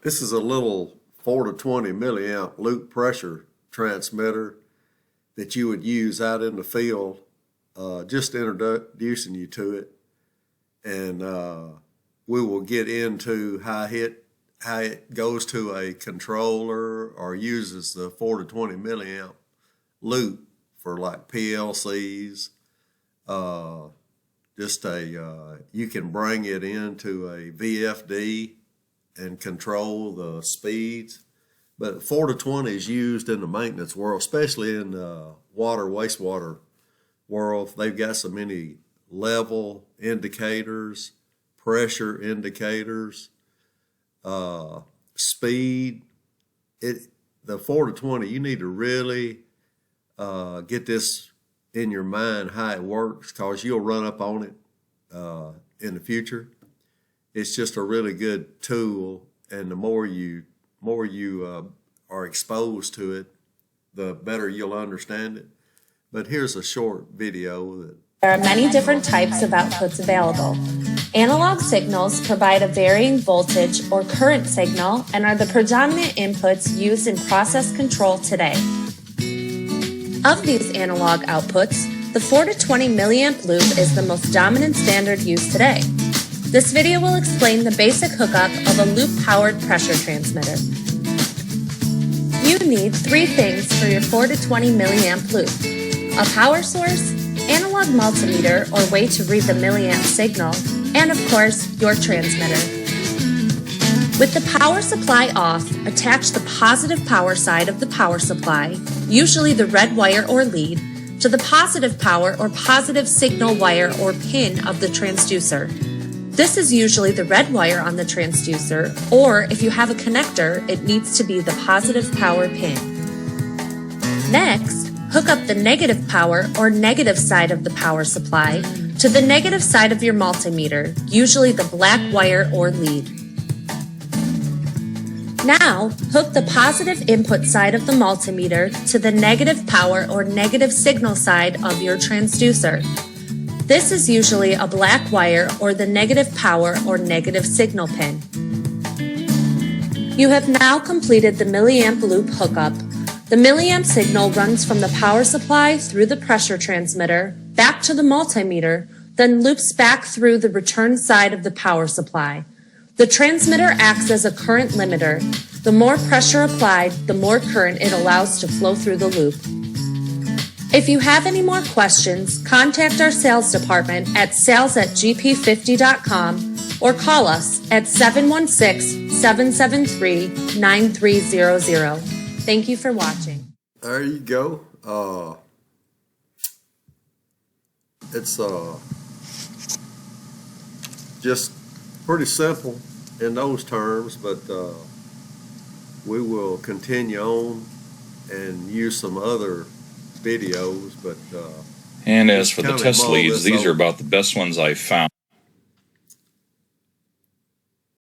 This is a little 4 to 20 milliamp loop pressure transmitter that you would use out in the field. Just introducing you to it, and we will get into how it goes to a controller or uses the 4 to 20 milliamp loop for like PLCs. You can bring it into a VFD and control the speeds. But 4 to 20 is used in the maintenance world, especially in the wastewater world. They've got so many level indicators, pressure indicators, speed. The 4 to 20, you need to really get this in your mind how it works, because you'll run up on it in the future. It's just a really good tool, and the more you are exposed to it, the better you'll understand it. But here's a short video. There are many different types of outputs available. Analog signals provide a varying voltage or current signal and are the predominant inputs used in process control today. Of these analog outputs, the 4 to 20 milliamp loop is the most dominant standard used today. This video will explain the basic hookup of a loop-powered pressure transmitter. You need 3 things for your 4 to 20 milliamp loop: a power source, analog multimeter or way to read the milliamp signal, and of course, your transmitter. With the power supply off, attach the positive power side of the power supply, usually the red wire or lead, to the positive power or positive signal wire or pin of the transducer. This is usually the red wire on the transducer, or if you have a connector, it needs to be the positive power pin. Next, hook up the negative power or negative side of the power supply to the negative side of your multimeter, usually the black wire or lead. Now, hook the positive input side of the multimeter to the negative power or negative signal side of your transducer. This is usually a black wire or the negative power or negative signal pin. You have now completed the milliamp loop hookup. The milliamp signal runs from the power supply through the pressure transmitter, back to the multimeter, then loops back through the return side of the power supply. The transmitter acts as a current limiter. The more pressure applied, the more current it allows to flow through the loop. If you have any more questions, contact our sales department at sales@gp50.com or call us at 716-773-9300. Thank you for watching. There you go. It's just pretty simple in those terms, but we will continue on and use some other videos. But and as for the test leads, these are about the best ones I've found.